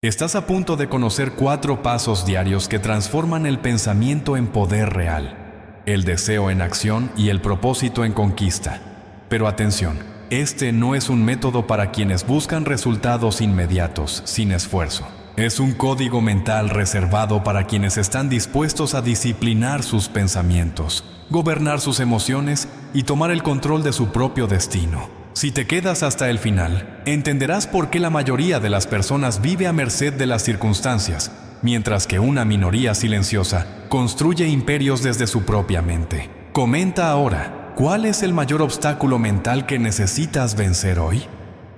Estás a punto de conocer 4 pasos diarios que transforman el pensamiento en poder real, el deseo en acción y el propósito en conquista. Pero atención, este no es un método para quienes buscan resultados inmediatos, sin esfuerzo. Es un código mental reservado para quienes están dispuestos a disciplinar sus pensamientos, gobernar sus emociones y tomar el control de su propio destino. Si te quedas hasta el final, entenderás por qué la mayoría de las personas vive a merced de las circunstancias, mientras que una minoría silenciosa construye imperios desde su propia mente. Comenta ahora, ¿cuál es el mayor obstáculo mental que necesitas vencer hoy?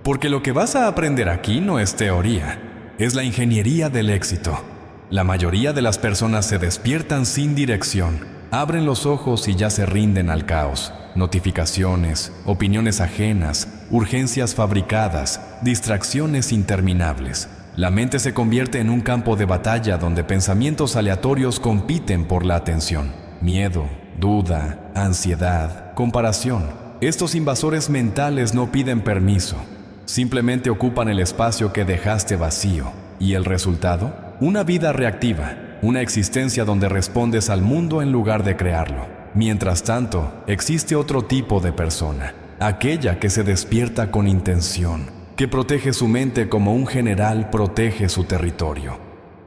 Porque lo que vas a aprender aquí no es teoría, es la ingeniería del éxito. La mayoría de las personas se despiertan sin dirección, abren los ojos y ya se rinden al caos. Notificaciones, opiniones ajenas, urgencias fabricadas, distracciones interminables. La mente se convierte en un campo de batalla donde pensamientos aleatorios compiten por la atención. Miedo, duda, ansiedad, comparación. Estos invasores mentales no piden permiso. Simplemente ocupan el espacio que dejaste vacío. ¿Y el resultado? Una vida reactiva, una existencia donde respondes al mundo en lugar de crearlo. Mientras tanto, existe otro tipo de persona, aquella que se despierta con intención, que protege su mente como un general protege su territorio,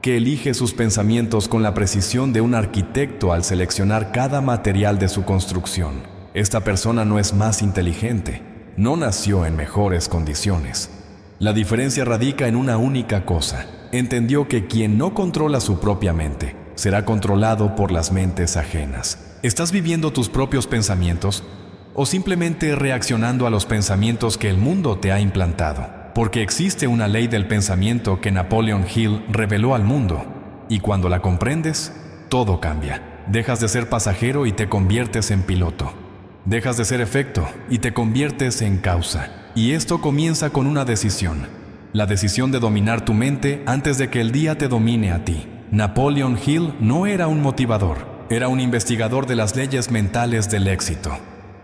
que elige sus pensamientos con la precisión de un arquitecto al seleccionar cada material de su construcción. Esta persona no es más inteligente, no nació en mejores condiciones. La diferencia radica en una única cosa: entendió que quien no controla su propia mente será controlado por las mentes ajenas. ¿Estás viviendo tus propios pensamientos o simplemente reaccionando a los pensamientos que el mundo te ha implantado? Porque existe una ley del pensamiento que Napoleon Hill reveló al mundo, y cuando la comprendes, todo cambia. Dejas de ser pasajero y te conviertes en piloto. Dejas de ser efecto y te conviertes en causa. Y esto comienza con una decisión. La decisión de dominar tu mente antes de que el día te domine a ti. Napoleon Hill no era un motivador. Era un investigador de las leyes mentales del éxito.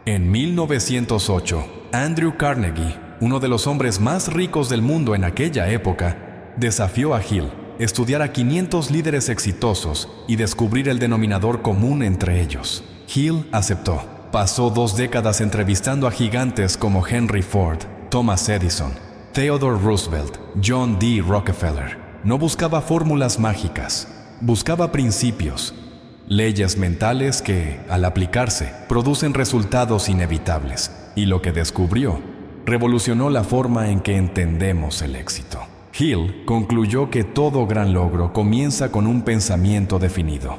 En 1908, Andrew Carnegie, uno de los hombres más ricos del mundo en aquella época, desafió a Hill, estudiar a 500 líderes exitosos y descubrir el denominador común entre ellos. Hill aceptó. Pasó 2 décadas entrevistando a gigantes como Henry Ford, Thomas Edison, Theodore Roosevelt, John D. Rockefeller. No buscaba fórmulas mágicas, buscaba principios. Leyes mentales que, al aplicarse, producen resultados inevitables. Y lo que descubrió revolucionó la forma en que entendemos el éxito. Hill concluyó que todo gran logro comienza con un pensamiento definido,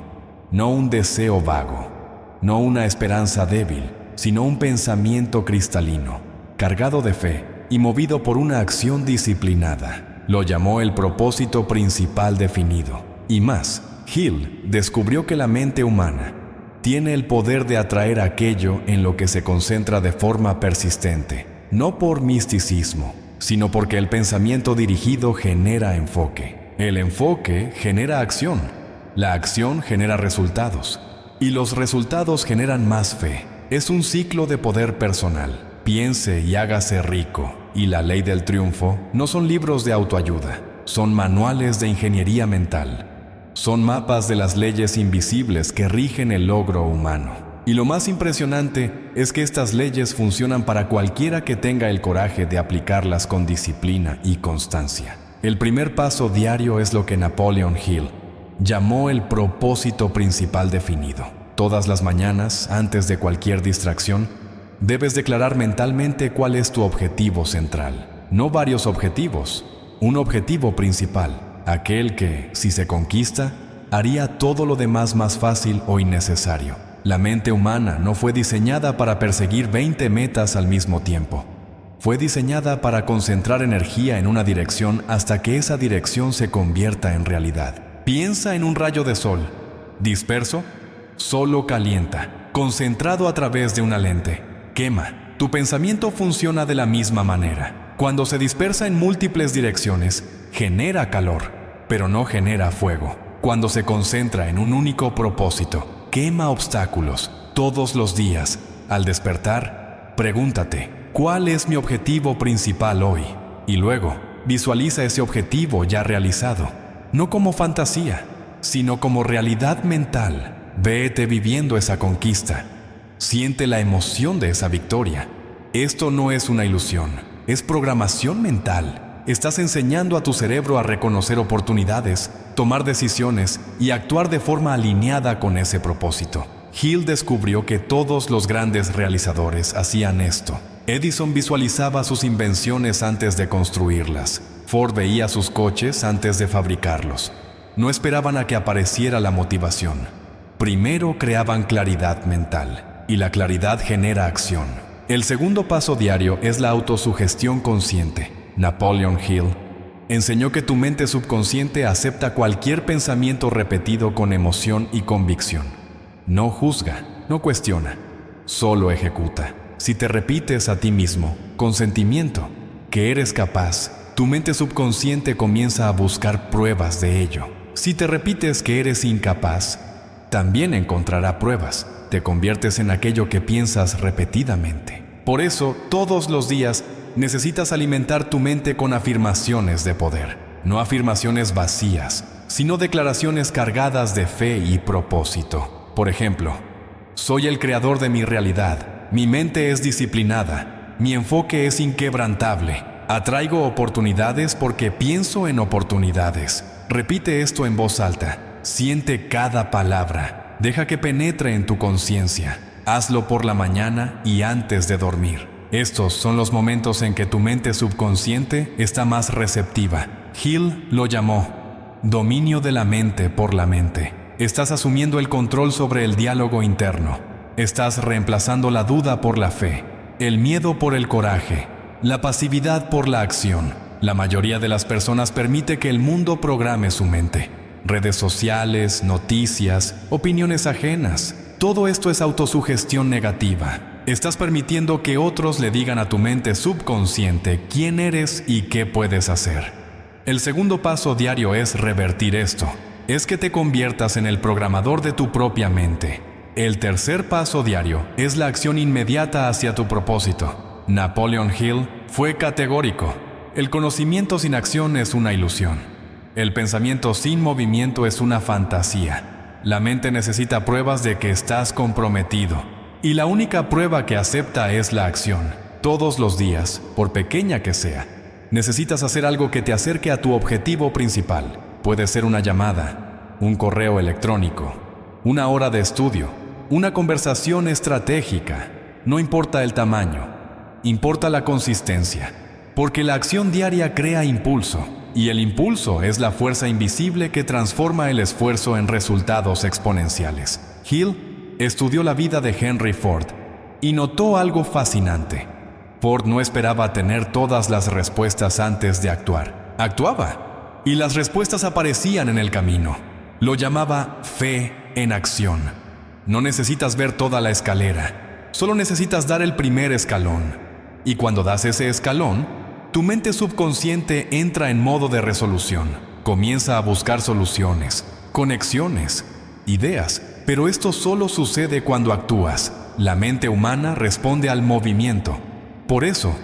no un deseo vago, no una esperanza débil, sino un pensamiento cristalino, cargado de fe y movido por una acción disciplinada. Lo llamó el propósito principal definido. Y más, Hill descubrió que la mente humana tiene el poder de atraer aquello en lo que se concentra de forma persistente, no por misticismo, sino porque el pensamiento dirigido genera enfoque. El enfoque genera acción, la acción genera resultados, y los resultados generan más fe. Es un ciclo de poder personal. Piense y hágase rico, y la ley del triunfo no son libros de autoayuda, son manuales de ingeniería mental. Son mapas de las leyes invisibles que rigen el logro humano. Y lo más impresionante es que estas leyes funcionan para cualquiera que tenga el coraje de aplicarlas con disciplina y constancia. El primer paso diario es lo que Napoleon Hill llamó el propósito principal definido. Todas las mañanas, antes de cualquier distracción, debes declarar mentalmente cuál es tu objetivo central. No varios objetivos, un objetivo principal. Aquel que, si se conquista, haría todo lo demás más fácil o innecesario. La mente humana no fue diseñada para perseguir 20 metas al mismo tiempo. Fue diseñada para concentrar energía en una dirección hasta que esa dirección se convierta en realidad. Piensa en un rayo de sol. Disperso, solo calienta. Concentrado a través de una lente, quema. Tu pensamiento funciona de la misma manera. Cuando se dispersa en múltiples direcciones, genera calor, pero no genera fuego. Cuando se concentra en un único propósito, quema obstáculos todos los días. Al despertar, pregúntate, ¿cuál es mi objetivo principal hoy? Y luego, visualiza ese objetivo ya realizado, no como fantasía, sino como realidad mental. Vete viviendo esa conquista. Siente la emoción de esa victoria. Esto no es una ilusión, es programación mental. Estás enseñando a tu cerebro a reconocer oportunidades, tomar decisiones y actuar de forma alineada con ese propósito. Hill descubrió que todos los grandes realizadores hacían esto. Edison visualizaba sus invenciones antes de construirlas. Ford veía sus coches antes de fabricarlos. No esperaban a que apareciera la motivación. Primero creaban claridad mental, y la claridad genera acción. El segundo paso diario es la autosugestión consciente. Napoleon Hill enseñó que tu mente subconsciente acepta cualquier pensamiento repetido con emoción y convicción. No juzga, no cuestiona, solo ejecuta. Si te repites a ti mismo, con sentimiento, que eres capaz, tu mente subconsciente comienza a buscar pruebas de ello. Si te repites que eres incapaz, también encontrará pruebas. Te conviertes en aquello que piensas repetidamente. Por eso, todos los días, necesitas alimentar tu mente con afirmaciones de poder. No afirmaciones vacías, sino declaraciones cargadas de fe y propósito. Por ejemplo, soy el creador de mi realidad. Mi mente es disciplinada, mi enfoque es inquebrantable. Atraigo oportunidades porque pienso en oportunidades. Repite esto en voz alta. Siente cada palabra. Deja que penetre en tu conciencia. Hazlo por la mañana y antes de dormir. Estos son los momentos en que tu mente subconsciente está más receptiva. Hill lo llamó dominio de la mente por la mente. Estás asumiendo el control sobre el diálogo interno. Estás reemplazando la duda por la fe, el miedo por el coraje, la pasividad por la acción. La mayoría de las personas permite que el mundo programe su mente. Redes sociales, noticias, opiniones ajenas. Todo esto es autosugestión negativa. Estás permitiendo que otros le digan a tu mente subconsciente quién eres y qué puedes hacer. El segundo paso diario es revertir esto. Es que te conviertas en el programador de tu propia mente. El tercer paso diario es la acción inmediata hacia tu propósito. Napoleon Hill fue categórico. El conocimiento sin acción es una ilusión. El pensamiento sin movimiento es una fantasía. La mente necesita pruebas de que estás comprometido. Y la única prueba que acepta es la acción. Todos los días, por pequeña que sea, necesitas hacer algo que te acerque a tu objetivo principal. Puede ser una llamada, un correo electrónico, una hora de estudio, una conversación estratégica. No importa el tamaño, importa la consistencia, porque la acción diaria crea impulso, y el impulso es la fuerza invisible que transforma el esfuerzo en resultados exponenciales. Hill estudió la vida de Henry Ford y notó algo fascinante. Ford no esperaba tener todas las respuestas antes de actuar. Actuaba, y las respuestas aparecían en el camino. Lo llamaba fe en acción. No necesitas ver toda la escalera, solo necesitas dar el primer escalón. Y cuando das ese escalón, tu mente subconsciente entra en modo de resolución. Comienza a buscar soluciones, conexiones, ideas, pero esto solo sucede cuando actúas. La mente humana responde al movimiento. Por eso,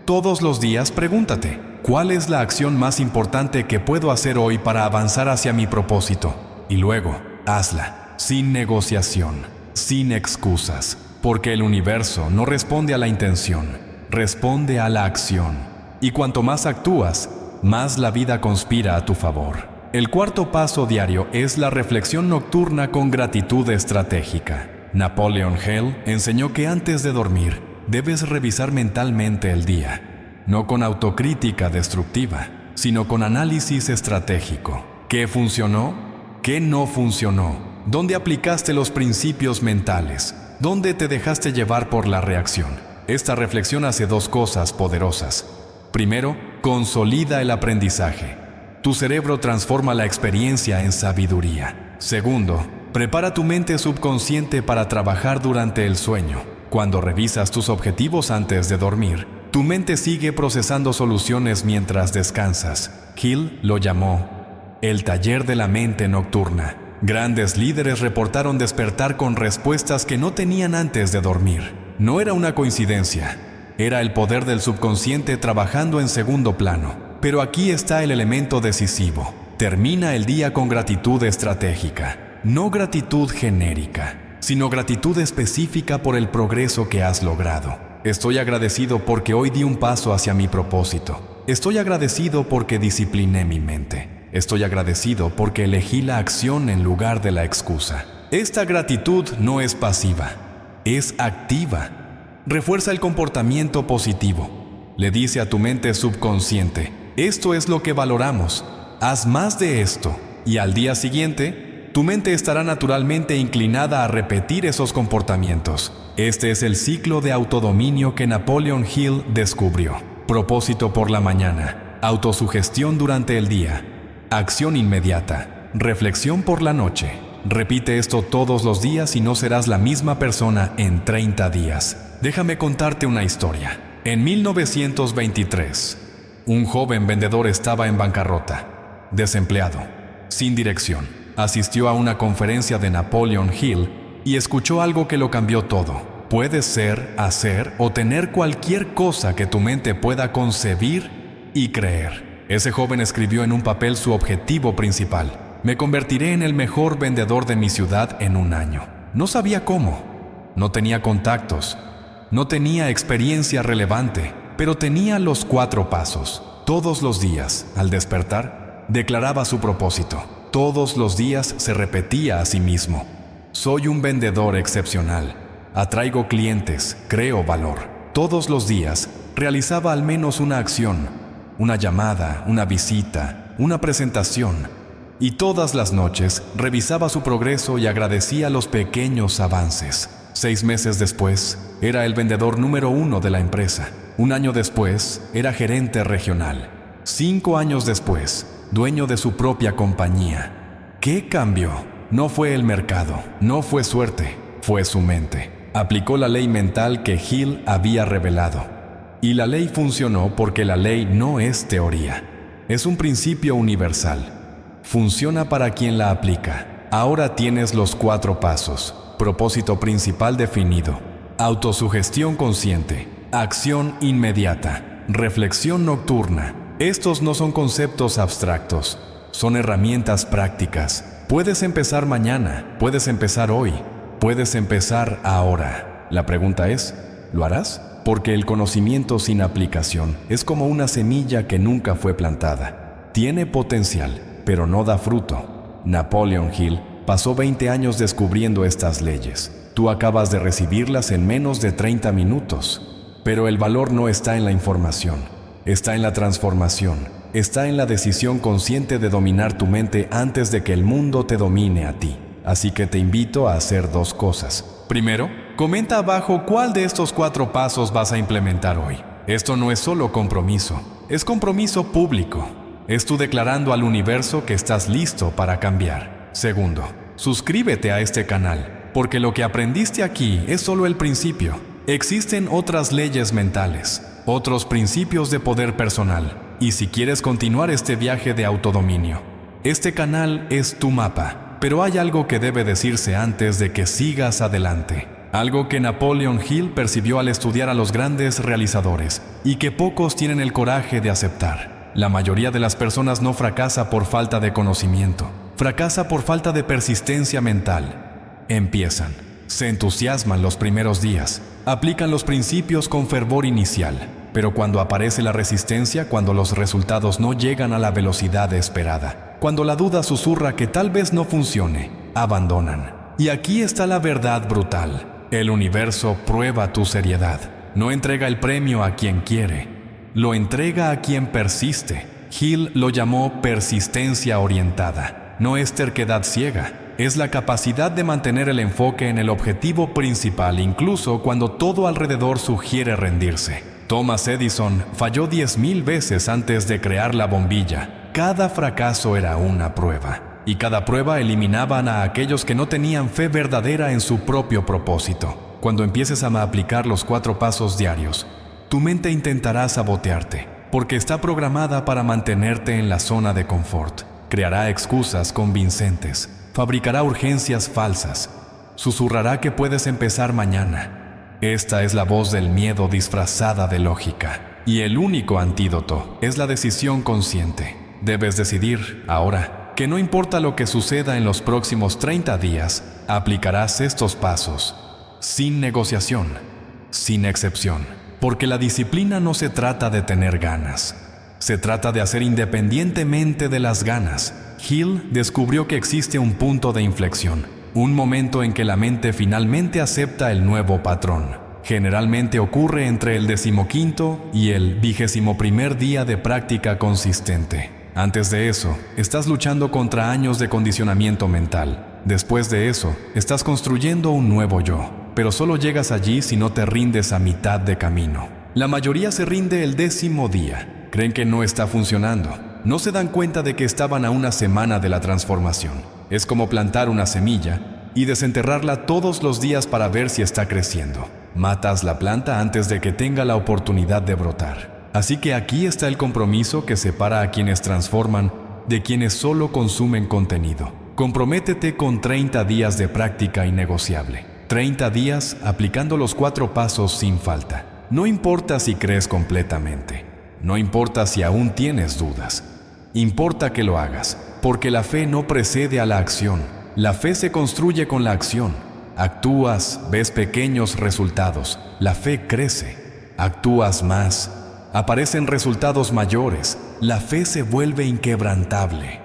todos los días pregúntate, ¿cuál es la acción más importante que puedo hacer hoy para avanzar hacia mi propósito? Y luego, hazla. Sin negociación, sin excusas, porque el universo no responde a la intención, responde a la acción. Y cuanto más actúas, más la vida conspira a tu favor. El cuarto paso diario es la reflexión nocturna con gratitud estratégica. Napoleon Hill enseñó que antes de dormir, debes revisar mentalmente el día, no con autocrítica destructiva, sino con análisis estratégico. ¿Qué funcionó? ¿Qué no funcionó? ¿Dónde aplicaste los principios mentales? ¿Dónde te dejaste llevar por la reacción? Esta reflexión hace dos cosas poderosas. Primero, consolida el aprendizaje. Tu cerebro transforma la experiencia en sabiduría. Segundo, prepara tu mente subconsciente para trabajar durante el sueño. Cuando revisas tus objetivos antes de dormir, tu mente sigue procesando soluciones mientras descansas. Hill lo llamó el taller de la mente nocturna. Grandes líderes reportaron despertar con respuestas que no tenían antes de dormir. No era una coincidencia, era el poder del subconsciente trabajando en segundo plano. Pero aquí está el elemento decisivo. Termina el día con gratitud estratégica, no gratitud genérica, sino gratitud específica por el progreso que has logrado. Estoy agradecido porque hoy di un paso hacia mi propósito. Estoy agradecido porque discipliné mi mente. Estoy agradecido porque elegí la acción en lugar de la excusa. Esta gratitud no es pasiva, es activa. Refuerza el comportamiento positivo. Le dice a tu mente subconsciente: esto es lo que valoramos, haz más de esto. Y al día siguiente, tu mente estará naturalmente inclinada a repetir esos comportamientos. Este es el ciclo de autodominio que Napoleon Hill descubrió. Propósito por la mañana, autosugestión durante el día, acción inmediata, reflexión por la noche. Repite esto todos los días y no serás la misma persona en 30 días. Déjame contarte una historia. En 1923, un joven vendedor estaba en bancarrota, desempleado, sin dirección. Asistió a una conferencia de Napoleon Hill y escuchó algo que lo cambió todo. Puedes ser, hacer o tener cualquier cosa que tu mente pueda concebir y creer. Ese joven escribió en un papel su objetivo principal: me convertiré en el mejor vendedor de mi ciudad en un año. No sabía cómo, no tenía contactos, no tenía experiencia relevante, pero tenía los 4 pasos. Todos los días, al despertar, declaraba su propósito. Todos los días se repetía a sí mismo: soy un vendedor excepcional, atraigo clientes, creo valor. Todos los días realizaba al menos una acción, una llamada, una visita, una presentación. Y todas las noches revisaba su progreso y agradecía los pequeños avances. 6 meses después, era el vendedor número 1 de la empresa. 1 año después, era gerente regional. 5 años después, dueño de su propia compañía. ¿Qué cambió? No fue el mercado, no fue suerte, fue su mente. Aplicó la ley mental que Hill había revelado. Y la ley funcionó porque la ley no es teoría. Es un principio universal. Funciona para quien la aplica. Ahora tienes los 4 pasos. Propósito principal definido. Autosugestión consciente. Acción inmediata. Reflexión nocturna. Estos no son conceptos abstractos. Son herramientas prácticas. Puedes empezar mañana. Puedes empezar hoy. Puedes empezar ahora. La pregunta es, ¿lo harás? Porque el conocimiento sin aplicación es como una semilla que nunca fue plantada. Tiene potencial, pero no da fruto. Napoleon Hill pasó 20 años descubriendo estas leyes. Tú acabas de recibirlas en menos de 30 minutos. Pero el valor no está en la información, está en la transformación, está en la decisión consciente de dominar tu mente antes de que el mundo te domine a ti. Así que te invito a hacer 2 cosas. Primero, comenta abajo cuál de estos 4 pasos vas a implementar hoy. Esto no es solo compromiso, es compromiso público. Es tú declarando al universo que estás listo para cambiar. Segundo, suscríbete a este canal, porque lo que aprendiste aquí es solo el principio. Existen otras leyes mentales, otros principios de poder personal. Y si quieres continuar este viaje de autodominio, este canal es tu mapa. Pero hay algo que debe decirse antes de que sigas adelante. Algo que Napoleon Hill percibió al estudiar a los grandes realizadores y que pocos tienen el coraje de aceptar. La mayoría de las personas no fracasa por falta de conocimiento, fracasa por falta de persistencia mental. Empiezan, se entusiasman los primeros días, aplican los principios con fervor inicial, pero cuando aparece la resistencia, cuando los resultados no llegan a la velocidad esperada, cuando la duda susurra que tal vez no funcione, abandonan. Y aquí está la verdad brutal. El universo prueba tu seriedad. No entrega el premio a quien quiere, lo entrega a quien persiste. Hill lo llamó persistencia orientada. No es terquedad ciega, es la capacidad de mantener el enfoque en el objetivo principal incluso cuando todo alrededor sugiere rendirse. Thomas Edison falló 10,000 veces antes de crear la bombilla. Cada fracaso era una prueba, y cada prueba eliminaban a aquellos que no tenían fe verdadera en su propio propósito. Cuando empieces a aplicar los 4 pasos diarios, tu mente intentará sabotearte, porque está programada para mantenerte en la zona de confort. Creará excusas convincentes, fabricará urgencias falsas, susurrará que puedes empezar mañana. Esta es la voz del miedo disfrazada de lógica. Y el único antídoto es la decisión consciente. Debes decidir, ahora, que no importa lo que suceda en los próximos 30 días, aplicarás estos pasos, sin negociación, sin excepción. Porque la disciplina no se trata de tener ganas. Se trata de hacer independientemente de las ganas. Hill descubrió que existe un punto de inflexión, un momento en que la mente finalmente acepta el nuevo patrón. Generalmente ocurre entre el 15º y el 21º día de práctica consistente. Antes de eso, estás luchando contra años de condicionamiento mental. Después de eso, estás construyendo un nuevo yo. Pero solo llegas allí si no te rindes a mitad de camino. La mayoría se rinde el 10º día. Creen que no está funcionando. No se dan cuenta de que estaban a una semana de la transformación. Es como plantar una semilla y desenterrarla todos los días para ver si está creciendo. Matas la planta antes de que tenga la oportunidad de brotar. Así que aquí está el compromiso que separa a quienes transforman de quienes solo consumen contenido. Comprométete con 30 días de práctica innegociable. 30 días aplicando los 4 pasos sin falta. No importa si crees completamente. No importa si aún tienes dudas. Importa que lo hagas, porque la fe no precede a la acción. La fe se construye con la acción. Actúas, ves pequeños resultados. La fe crece. Actúas más. Aparecen resultados mayores. La fe se vuelve inquebrantable.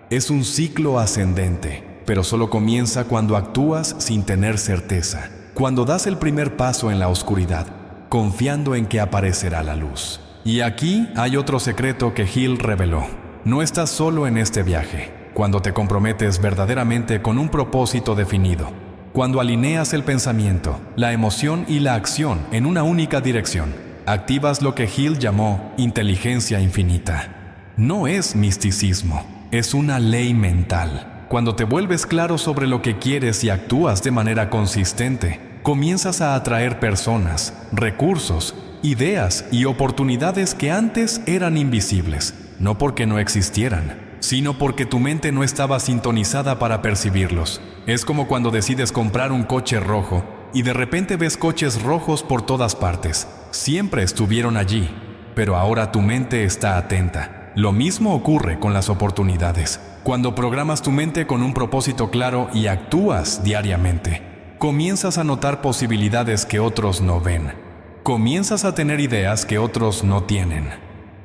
Es un ciclo ascendente, pero solo comienza cuando actúas sin tener certeza. Cuando das el primer paso en la oscuridad, confiando en que aparecerá la luz. Y aquí hay otro secreto que Hill reveló. No estás solo en este viaje. Cuando te comprometes verdaderamente con un propósito definido, cuando alineas el pensamiento, la emoción y la acción en una única dirección, activas lo que Hill llamó inteligencia infinita. No es misticismo, es una ley mental. Cuando te vuelves claro sobre lo que quieres y actúas de manera consistente, comienzas a atraer personas, recursos, ideas y oportunidades que antes eran invisibles, no porque no existieran, sino porque tu mente no estaba sintonizada para percibirlos. Es como cuando decides comprar un coche rojo y de repente ves coches rojos por todas partes. Siempre estuvieron allí, pero ahora tu mente está atenta. Lo mismo ocurre con las oportunidades. Cuando programas tu mente con un propósito claro y actúas diariamente, comienzas a notar posibilidades que otros no ven. Comienzas a tener ideas que otros no tienen.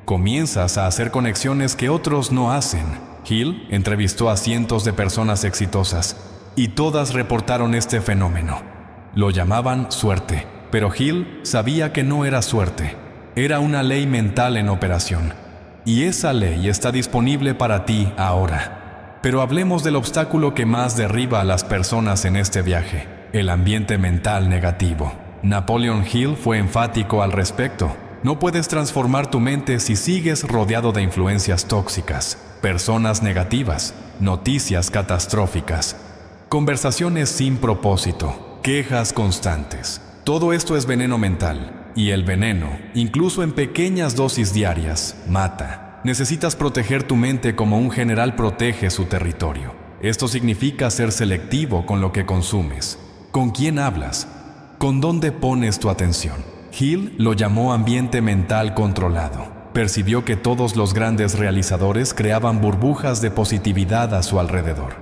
Comienzas a hacer conexiones que otros no hacen. Hill entrevistó a cientos de personas exitosas y todas reportaron este fenómeno. Lo llamaban suerte, pero Hill sabía que no era suerte. Era una ley mental en operación. Y esa ley está disponible para ti ahora. Pero hablemos del obstáculo que más derriba a las personas en este viaje: el ambiente mental negativo. Napoleon Hill fue enfático al respecto. No puedes transformar tu mente si sigues rodeado de influencias tóxicas, personas negativas, noticias catastróficas, conversaciones sin propósito, quejas constantes. Todo esto es veneno mental, y el veneno, incluso en pequeñas dosis diarias, mata. Necesitas proteger tu mente como un general protege su territorio. Esto significa ser selectivo con lo que consumes, con quién hablas, con dónde pones tu atención. Hill lo llamó ambiente mental controlado. Percibió que todos los grandes realizadores creaban burbujas de positividad a su alrededor.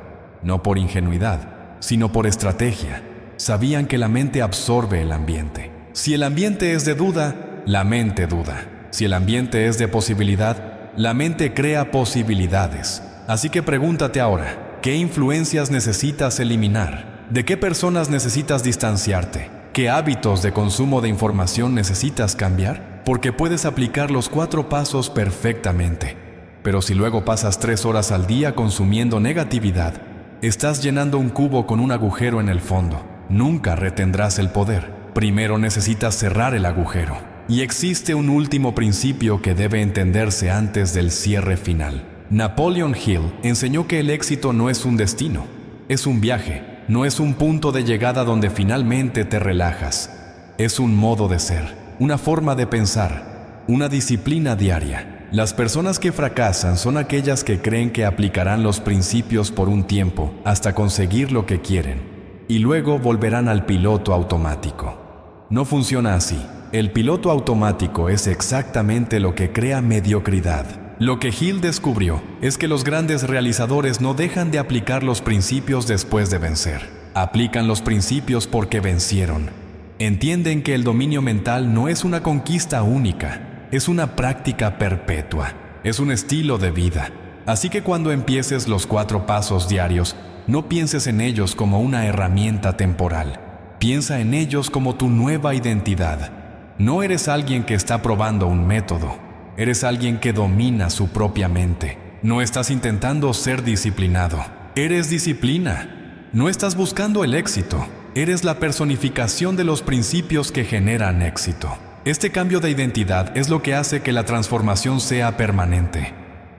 No por ingenuidad, sino por estrategia. Sabían que la mente absorbe el ambiente. Si el ambiente es de duda, la mente duda. Si el ambiente es de posibilidad, la mente crea posibilidades. Así que pregúntate ahora, ¿qué influencias necesitas eliminar? ¿De qué personas necesitas distanciarte? ¿Qué hábitos de consumo de información necesitas cambiar? Porque puedes aplicar los 4 pasos perfectamente. Pero si luego pasas 3 horas al día consumiendo negatividad, estás llenando un cubo con un agujero en el fondo. Nunca retendrás el poder. Primero necesitas cerrar el agujero. Y existe un último principio que debe entenderse antes del cierre final. Napoleon Hill enseñó que el éxito no es un destino, es un viaje. No es un punto de llegada donde finalmente te relajas. Es un modo de ser, una forma de pensar, una disciplina diaria. Las personas que fracasan son aquellas que creen que aplicarán los principios por un tiempo hasta conseguir lo que quieren y luego volverán al piloto automático. No funciona así. El piloto automático es exactamente lo que crea mediocridad. Lo que Hill descubrió es que los grandes realizadores no dejan de aplicar los principios después de vencer. Aplican los principios porque vencieron. Entienden que el dominio mental no es una conquista única, es una práctica perpetua, es un estilo de vida. Así que cuando empieces los 4 pasos diarios, no pienses en ellos como una herramienta temporal. Piensa en ellos como tu nueva identidad. No eres alguien que está probando un método. Eres alguien que domina su propia mente. No estás intentando ser disciplinado. Eres disciplina. No estás buscando el éxito. Eres la personificación de los principios que generan éxito. Este cambio de identidad es lo que hace que la transformación sea permanente.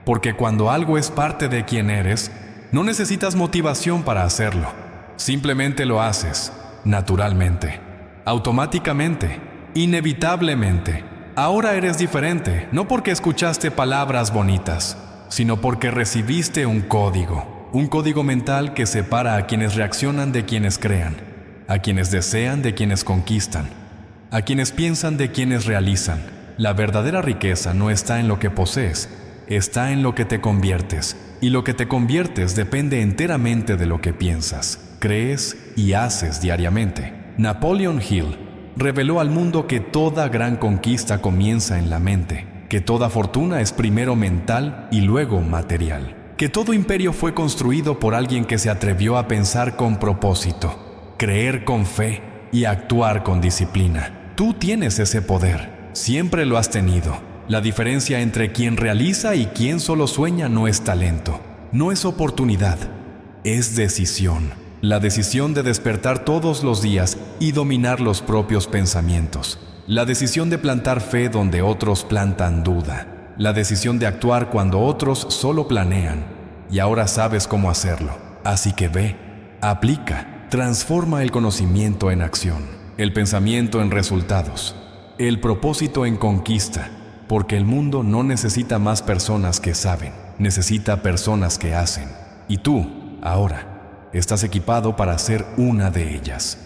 Porque cuando algo es parte de quien eres, no necesitas motivación para hacerlo. Simplemente lo haces, naturalmente, automáticamente, inevitablemente. Ahora eres diferente, no porque escuchaste palabras bonitas, sino porque recibiste un código mental que separa a quienes reaccionan de quienes crean, a quienes desean de quienes conquistan, a quienes piensan de quienes realizan. La verdadera riqueza no está en lo que posees, está en lo que te conviertes, y lo que te conviertes depende enteramente de lo que piensas, crees y haces diariamente. Napoleon Hill reveló al mundo que toda gran conquista comienza en la mente, que toda fortuna es primero mental y luego material, que todo imperio fue construido por alguien que se atrevió a pensar con propósito, creer con fe y actuar con disciplina. Tú tienes ese poder, siempre lo has tenido. La diferencia entre quien realiza y quien solo sueña no es talento, no es oportunidad, es decisión. La decisión de despertar todos los días y dominar los propios pensamientos. La decisión de plantar fe donde otros plantan duda. La decisión de actuar cuando otros solo planean. Y ahora sabes cómo hacerlo. Así que ve, aplica, transforma el conocimiento en acción, el pensamiento en resultados, el propósito en conquista. Porque el mundo no necesita más personas que saben, necesita personas que hacen. Y tú, ahora, estás equipado para ser una de ellas.